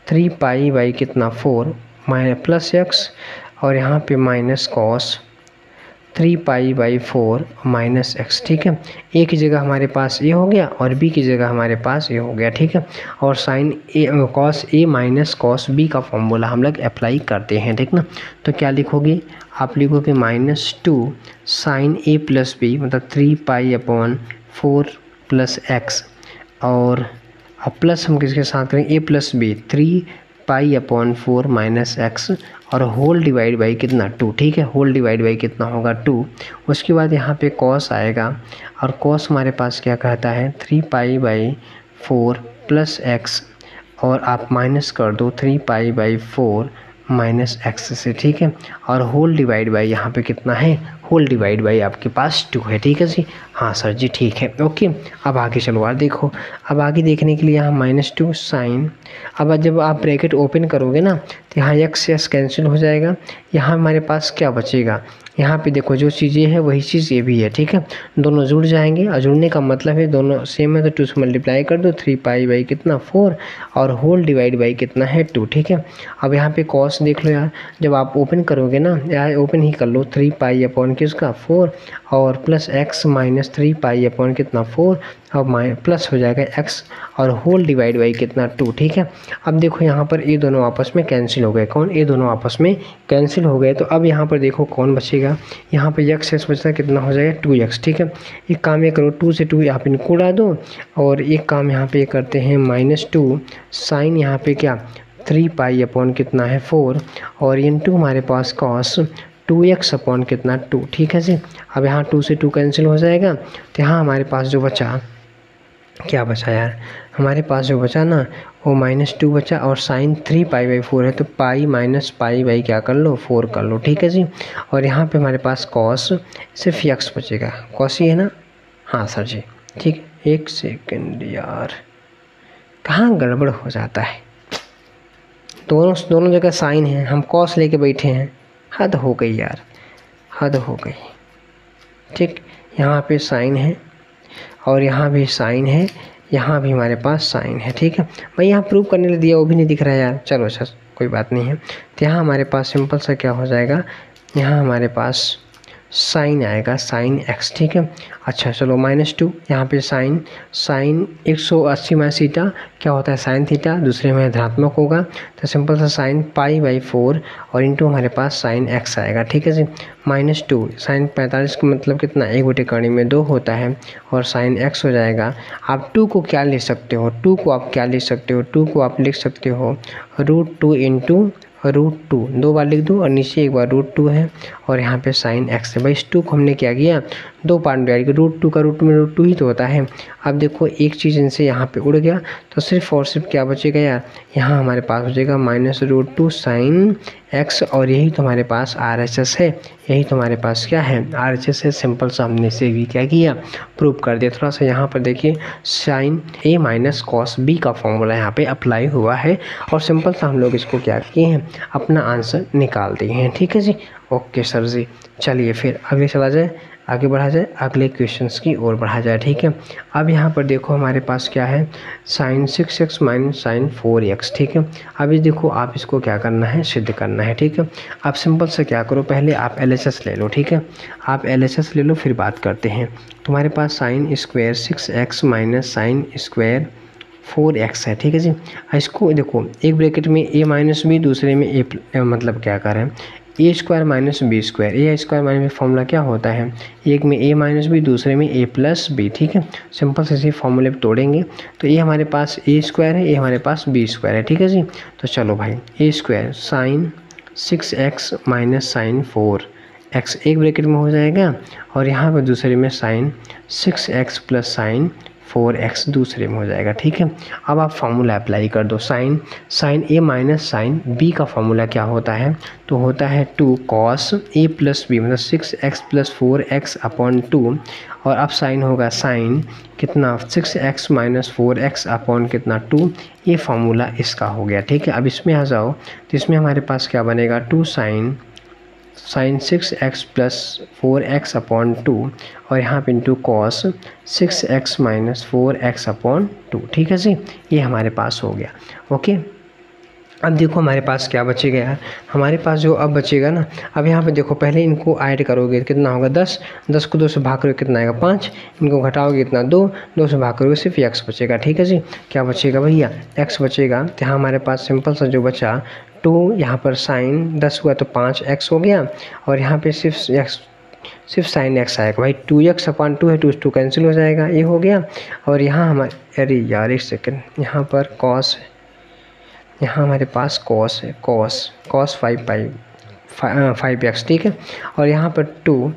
Speaker 1: 3 पाई बाई कितना 4 प्लस x और यहाँ पे minus cos 3 pi by 4 minus x। ठीक है, a की जगह हमारे पास ये हो गया और b की जगह हमारे पास ये हो गया। ठीक है, और sine a cos a minus cos b का फॉर्मूला हम लोग अप्लाई करते हैं। ठीक ना, तो क्या लिखोगे आप? लिखोगे -2 साइन a प्लस b मतलब 3 पाई अपॉन 4 प्लस x और अब प्लस हम किसके साथ करेंगे? a plus b 3 pi upon 4 minus x और होल डिवाइड बाई कितना 2। ठीक है, होल डिवाइड बाई कितना होगा 2। उसके बाद यहाँ पे cos आएगा और cos हमारे पास क्या कहता है? 3 पाई बाई 4 प्लस x और आप माइनस कर दो 3 पाई बाई 4 माइनस x से। ठीक है, और होल डिवाइड बाई यहाँ पे कितना है? होल डिवाइड बाई आपके पास 2 है। ठीक है जी, हाँ सर जी ठीक है, ओके। अब आगे चलो यार, देखो अब आगे देखने के लिए यहाँ -2 साइन, अब जब आप ब्रैकेट ओपन करोगे ना तो यहाँ x कैंसिल हो जाएगा। यहाँ हमारे पास क्या बचेगा? यहाँ पे देखो जो चीज़ें हैं वही चीज़ ये भी है। ठीक है, दोनों जुड़ जाएंगे और जुड़ने का मतलब है दोनों सेम है तो 2 से मल्टीप्लाई कर दो 3 पाई बाई कितना 4 और होल डिवाइड बाई कितना है 2। ठीक है, अब यहाँ पे कॉस देख लो यार, जब आप ओपन करोगे ना, यार ओपन ही कर लो 3 पाई अपॉन किसका 4 और plus x minus 3 pi upon कितना 4 और प्लस हो जाएगा x और होल डिवाइड बाई कितना 2। ठीक है, अब देखो यहाँ पर ये दोनों आपस में कैंसिल हो गए। कौन? ये दोनों आपस में कैंसिल हो गए। तो अब यहाँ पर देखो कौन बचेगा? यहाँ पर x बचता कितना हो जाएगा 2x। ठीक है, एक काम ये करो 2 से 2 यहाँ पे इनको उड़ा दो और एक काम यहाँ पे करते हैं -2 साइन यहाँ पे क्या 3 पाई अपॉन कितना है 4 और इनटू हमारे पास cos 2x अपॉन कितना 2। ठीक है जी, अब यहाँ 2 से 2 कैंसिल हो जाएगा तो यहाँ हमारे पास जो बचा, क्या बचा यार? हमारे पास जो बचा ना वो -2 बचा और साइन 3 पाई बाई 4 है तो पाई माइनस पाई बाई क्या कर लो 4 कर लो। ठीक है जी, और यहाँ पे हमारे पास कॉस सिर्फ x बचेगा। कॉस ही है ना? हाँ सर जी ठीक है। एक सेकंड यार, कहाँ गड़बड़ हो जाता है? दोनों जगह साइन है, हम कॉस लेके बैठे हैं। हद हो गई यार, हद हो गई। ठीक, यहाँ पे साइन है और यहाँ भी साइन है, यहाँ भी हमारे पास साइन है। ठीक है, मैं यहाँ प्रूव करने ले दिया वो भी नहीं दिख रहा है यार। चलो अच्छा कोई बात नहीं है। तो यहाँ हमारे पास सिंपल सा क्या हो जाएगा, यहाँ हमारे पास साइन आएगा साइन x। ठीक है, अच्छा चलो -2 यहाँ पे साइन 180 माइनस थीटा क्या होता है साइन थीटा, दूसरे में धनात्मक होगा तो सिंपल सा साइन पाई बाई 4 और इंटू हमारे पास साइन x आएगा। ठीक है जी, -2 साइन 45 का मतलब कितना 1/2 में 2 होता है और साइन x हो जाएगा। आप 2 को क्या ले सकते हो? 2 को आप क्या ले सकते हो? 2 को आप लिख सकते हो √2 इंटू √2, 2 बार लिख दो और नीचे एक बार √2 है और यहाँ पे साइन एक्स है। भाई इस 2 को हमने क्या किया, 2 पार्ट में डिवाइड किया, √2 का √2 में √2 ही तो होता है। अब देखो एक चीज़ इनसे यहाँ पे उड़ गया तो सिर्फ और सिर्फ क्या बचेगा यार, यहाँ हमारे पास बचेगा -√2 साइन एक्स, और यही तो हमारे पास RHS है, यही तो हमारे पास क्या है, RHS है। सिंपल सा हमने से भी क्या किया, प्रूव कर दिया। थोड़ा सा यहाँ पर देखिए sine A minus cos B का फॉर्मूला यहाँ पे अप्लाई हुआ है और सिंपल सा हम लोग इसको क्या किए हैं, अपना आंसर निकाल दिए हैं। ठीक है जी, ओके सर जी। चलिए फिर आगे चला जाए, आगे बढ़ा जाए, अगले क्वेश्चंस की ओर बढ़ा जाए। ठीक है, अब यहाँ पर देखो हमारे पास क्या है, sign 6x minus sine 4x। ठीक है, अभी देखो आप इसको क्या करना है, सिद्ध करना है। ठीक है, आप सिंपल से क्या करो, पहले आप LHS ले लो। ठीक है, आप LHS ले लो फिर बात करते हैं। तुम्हारे पास sine square 6x minus sine square 4x है। ठीक है जी, इसको देखो एक ब्रैकेट में a माइनस बी, दूसरे में a मतलब क्या करें, ए स्क्वायर माइनस बी स्क्वायर, ए स्क्वायर माइनस बी फॉर्मूला क्या होता है, एक में a माइनस बी, दूसरे में a प्लस बी। ठीक है, सिंपल से इसी फॉर्मूले पर तोड़ेंगे तो ये हमारे पास a स्क्वायर है, ये हमारे पास b स्क्वायर है। ठीक है जी, तो चलो भाई a square sine 6x minus sine 4x एक ब्रैकेट में हो जाएगा और यहाँ पर दूसरे में sign 6x plus sign 4x दूसरे में हो जाएगा। ठीक है, अब आप फार्मूला अप्लाई कर दो, sine A minus sine B का फार्मूला क्या होता है, तो होता है 2 कॉस A प्लस बी, मतलब 6x प्लस 4x अपॉन 2, और अब साइन होगा साइन कितना 6x माइनस 4x अपॉन कितना 2, ये फार्मूला इसका हो गया। ठीक है, अब इसमें आ जाओ तो इसमें हमारे पास क्या बनेगा, 2 sign 6x plus 4x upon 2 और यहाँ पे into cos 6x minus 4x upon 2। ठीक है जी, ये हमारे पास हो गया। ओके, अब देखो हमारे पास क्या बचेगा यार, हमारे पास जो अब बचेगा ना, अब यहाँ पे देखो पहले इनको ऐड करोगे कितना होगा 10, 10 को 2 से भाग करोगे कितना आएगा 5, इनको घटाओगे कितना 2, 2 से भाग करोगे सिर्फ x बचेगा। ठीक है जी, क्या बचेगा भैया, x बचेगा। तो यहाँ हमारे पास सिंपल सा जो बचा 2, यहाँ पर साइन 10 हुआ तो 5x हो गया और यहाँ पे सिर्फ साइन x आएगा। भाई 2x अपॉन 2 है, 2 कैंसिल हो जाएगा, ये हो गया। और यहाँ हमारे, अरे यार एक सेकेंड, यहाँ पर कॉस, यहाँ हमारे पास कॉस है, कॉस 5x। ठीक है, और यहाँ पर 2,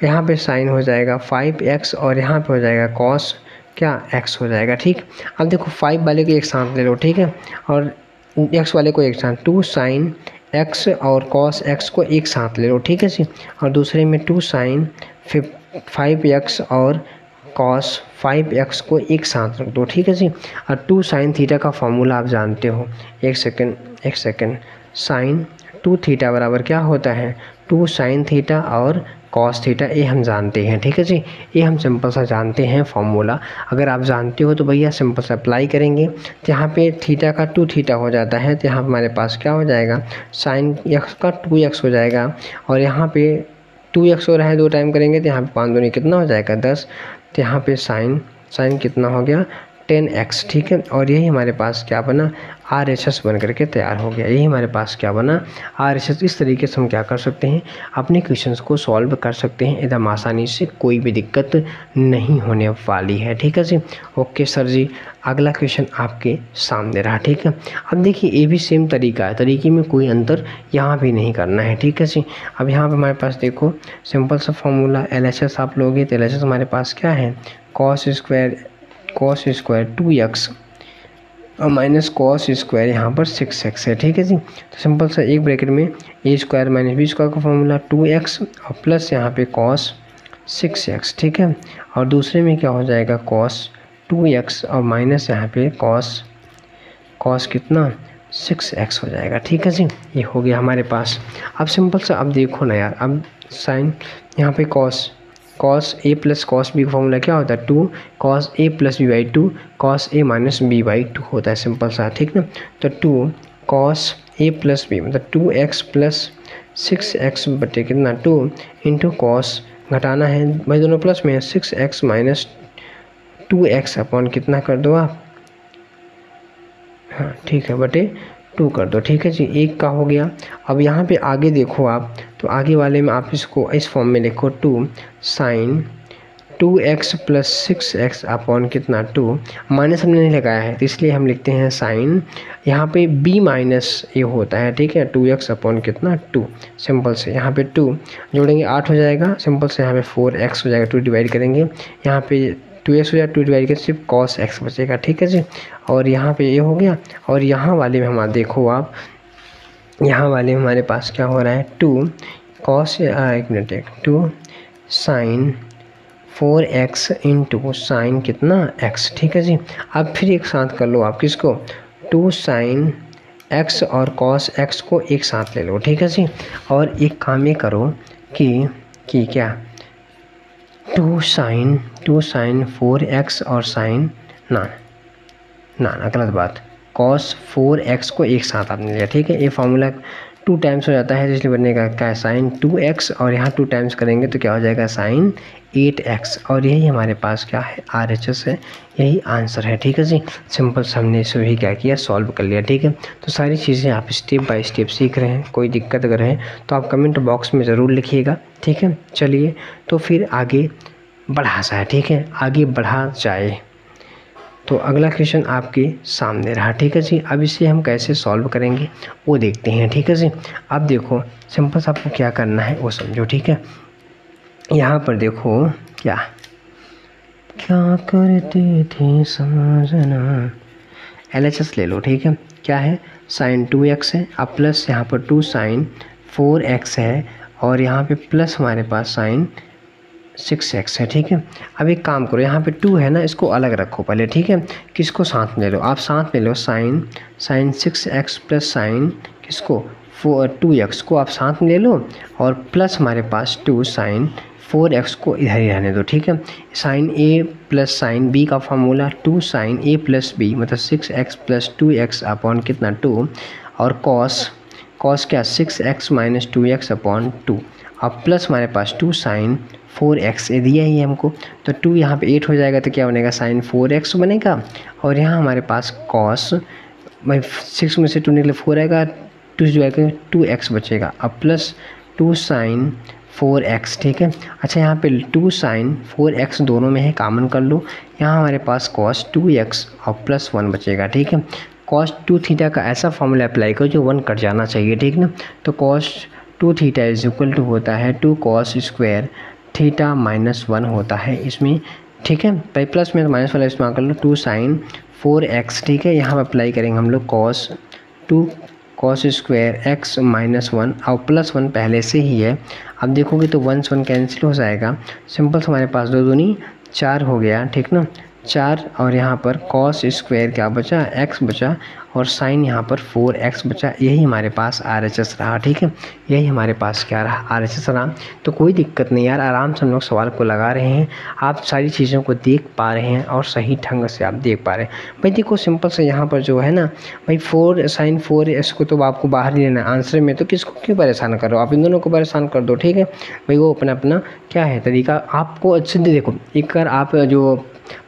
Speaker 1: यहाँ पे साइन हो जाएगा 5x और यहाँ पे हो जाएगा कॉस क्या x हो जाएगा। ठीक, अब देखो 5 वाले को एक साथ ले लो। ठीक है, और x वाले को एक साथ, 2 साइन x और कॉस x को एक साथ ले लो। ठीक है जी, और दूसरे में 2 साइन 5x और कॉस 5x को एक साथ रख दो। ठीक है जी, और 2 साइन थीटा का फॉर्मूला आप जानते हो, एक सेकेंड, साइन 2 थीटा बराबर क्या होता है, 2 साइन थीटा और कॉस थीटा, ये हम जानते हैं। ठीक है जी, ये हम सिंपल सा जानते हैं फॉर्मूला। अगर आप जानते हो तो भैया सिंपल सा अप्लाई करेंगे तो यहाँ पे थीटा का 2 थीटा हो जाता है, तो यहाँ हमारे पास क्या हो जाएगा, साइन x का 2x हो जाएगा और यहाँ पे 2x हो रहा है, 2 टाइम करेंगे तो यहाँ पे 5 दूनी कितना हो जाएगा 10, तो यहाँ पे साइन कितना हो गया 10x। ठीक है, और यही हमारे पास क्या बना, RHS बन करके तैयार हो गया। यही हमारे पास क्या बना, RHS। इस तरीके से हम क्या कर सकते हैं, अपने क्वेश्चंस को सॉल्व कर सकते हैं एकदम आसानी से, कोई भी दिक्कत नहीं होने वाली है। ठीक है जी, ओके सर जी, अगला क्वेश्चन आपके सामने रहा। ठीक है, अब देखिए ये भी सेम तरीका है, तरीके में कोई अंतर यहाँ भी नहीं करना है। ठीक है जी, अब यहाँ पर हमारे पास देखो सिंपल सा फॉर्मूला LHS आप लोगे तो LHS हमारे पास क्या है, कॉस स्क्वायर 2x और माइनस कॉस स्क्वायर यहाँ पर 6x है। ठीक है जी, तो सिंपल सा एक ब्रैकेट में a square minus b square का फॉर्मूला 2x और प्लस यहाँ पे कॉस 6x। ठीक है, और दूसरे में क्या हो जाएगा कॉस 2x और माइनस यहाँ पे कॉस कितना 6x हो जाएगा। ठीक है जी, ये हो गया हमारे पास। अब सिंपल सा अब देखो ना यार, अब साइन यहाँ पे cos a plus cos b का फॉर्मूला क्या होता है, 2 cos a plus b by 2 cos a minus b by 2 होता है, सिंपल सा। ठीक ना, तो 2 कॉस a प्लस b मतलब 2x प्लस 6x बटे कितना 2 इंटू कॉस, घटाना है भाई दोनों प्लस में, 6x माइनस 2x अपॉन कितना कर दो आप, हाँ ठीक है, बटे 2 कर दो। ठीक है जी, एक का हो गया। अब यहाँ पे आगे देखो आप, तो आगे वाले में आप इसको इस फॉर्म में लिखो 2 sign 2x plus 6x upon कितना 2, माइनस हमने नहीं लगाया है तो इसलिए हम लिखते हैं साइन यहाँ पे b माइनस ए होता है, ठीक है, 2x अपॉन कितना 2, सिंपल से यहाँ पे 2 जोड़ेंगे 8 हो जाएगा, सिंपल से यहाँ पे 4x हो जाएगा, 2 डिवाइड करेंगे यहाँ पे 2x हो जाएगा, 2 डिवाइड करके सिर्फ cos x बचेगा, ठीक है जी। और यहाँ पे ये हो गया और यहाँ वाले में हमारा देखो आप, यहाँ वाले में हमारे पास क्या हो रहा है 2 cos 2 sine 4x into sine कितना x, ठीक है जी। अब फिर एक साथ कर लो आप किसको 2 साइन x और cos x को एक साथ ले लो, ठीक है जी। और एक काम ये करो कि क्या 2 साइन 4x और साइन ना गलत बात, cos 4x को एक साथ आपने लिया, ठीक है। ये फार्मूला 2 टाइम्स हो जाता है इसलिए बनने का क्या है साइन 2x और यहाँ 2 टाइम्स करेंगे तो क्या हो जाएगा साइन 8x और यही हमारे पास क्या है RHS है, यही आंसर है, ठीक है जी। सिंपल से हमने इसे भी क्या किया सॉल्व कर लिया, ठीक है। तो सारी चीज़ें आप स्टेप बाय स्टेप सीख रहे हैं, कोई दिक्कत अगर है तो आप कमेंट बॉक्स में ज़रूर लिखिएगा, ठीक है। चलिए तो फिर आगे बढ़ा जाए, ठीक है, आगे बढ़ा जाए। तो अगला क्वेश्चन आपके सामने रहा, ठीक है जी। अब इसे हम कैसे सॉल्व करेंगे वो देखते हैं, ठीक है जी। अब देखो सिंपल से आपको क्या करना है वो समझो, ठीक है। यहाँ पर देखो क्या करते थे समझना, LHS ले लो, ठीक है। क्या है साइन 2x है, अब प्लस यहाँ पर 2 साइन 4x है और यहाँ पे प्लस हमारे पास साइन 6x है, ठीक है। अब एक काम करो यहाँ पे 2 है ना, इसको अलग रखो पहले, ठीक है। किसको साथ में ले लो आप, साथ में लो साइन 6x प्लस साइन किसको 2x को आप साथ में ले लो और प्लस हमारे पास 2 साइन 4x को इधर ही रहने दो, ठीक है। Sine a plus sine b का formula 2 sine a plus b मतलब 6x प्लस 2x अपॉन कितना 2 और cos क्या 6x माइनस 2x अपॉन 2 अब प्लस हमारे पास 2 साइन 4x ये दिया ही है हमको, तो 2 यहाँ पे 8 हो जाएगा तो क्या बनेगा साइन 4x बनेगा और यहाँ हमारे पास cos 6 में से 2 निकले 4 आएगा, 2 जो आएगा 2x बचेगा, अब प्लस 2 साइन 4x, ठीक है। अच्छा यहाँ पे 2 साइन 4x दोनों में है, कॉमन कर लो, यहाँ हमारे पास cos 2x और प्लस 1 बचेगा, ठीक है। cos 2 थीटा का ऐसा फॉर्मूला अप्लाई करो जो 1 कट जाना चाहिए, ठीक ना। तो cos 2 theta is equal to होता है 2 cos स्क्वायर थीटा माइनस 1 होता है इसमें, ठीक है। भाई प्लस में माइनस वाला इस्तेमाल कर लो 2 साइन 4x, ठीक है। यहाँ पर अप्लाई करेंगे हम लोग cos स्क्वायर x माइनस 1 और प्लस 1 पहले से ही है। अब देखोगे तो 1 से 1 कैंसिल हो जाएगा, सिंपल से हमारे पास 2 दूनी 4 हो गया, ठीक ना, 4 और यहाँ पर cos स्क्वायर क्या बचा x बचा और साइन यहाँ पर 4x बचा, यही हमारे पास RHS रहा, ठीक है। यही हमारे पास क्या रहा RHS रहा। तो कोई दिक्कत नहीं यार, आराम से हम लोग सवाल को लगा रहे हैं, आप सारी चीज़ों को देख पा रहे हैं और सही ढंग से आप देख पा रहे हैं। भाई देखो सिंपल से यहाँ पर जो है ना भाई 4 साइन 4x को तो आपको बाहर ही लेना आंसर में, तो किसको क्यों परेशान करो, आप इन दोनों को परेशान कर दो, ठीक है। भाई वो अपना क्या है तरीका आपको अच्छे से देखो, एक बार आप जो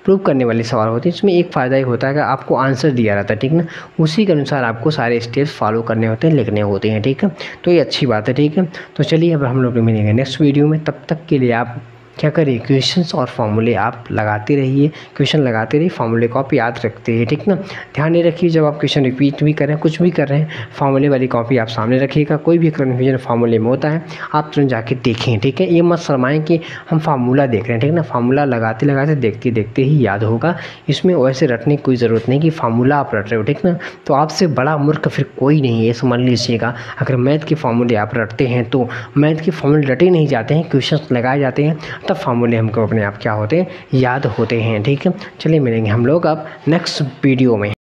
Speaker 1: प्रूव करने वाले सवाल होते हैं इसमें एक फ़ायदा ही होता है कि आपको आंसर दिया रहता है, ठीक ना, उसी के अनुसार आपको सारे स्टेप्स फॉलो करने होते हैं, लिखने होते हैं, ठीक है। तो ये अच्छी बात है, ठीक है। तो चलिए अब हम लोग मिलेंगे नेक्स्ट वीडियो में, तब तक के लिए आप क्या करिए क्वेश्चंस और फॉर्मूले आप लगाते रहिए, क्वेश्चन लगाते रहिए, फॉर्मूले को आप याद रखते रहिए, ठीक ना। ध्यान नहीं रखिए जब आप क्वेश्चन रिपीट भी कर रहे हैं, कुछ भी कर रहे हैं, फॉर्मूले वाली कॉपी आप सामने रखिएगा, कोई भी कन्फ्यूजन फॉर्मूले में होता है आप तुरंत जाके देखें, ठीक है। ये मत शर्माएं कि हम फार्मूला देख रहे हैं, ठीक ना, फार्मूला लगाते लगाते देखते देखते ही याद होगा, इसमें वैसे रटने की कोई ज़रूरत नहीं कि फार्मूला आप रट रहे हो, ठीक ना। तो आपसे बड़ा मूर्ख फिर कोई नहीं है, समझ लीजिएगा। अगर मैथ के फॉर्मूले आप रटते हैं तो मैथ के फॉर्मूले रटे नहीं जाते हैं, क्वेश्चन लगाए जाते हैं, तब फार्मूले हमको अपने आप क्या होते हैं याद होते हैं, ठीक है। चलिए मिलेंगे हम लोग अब नेक्स्ट वीडियो में।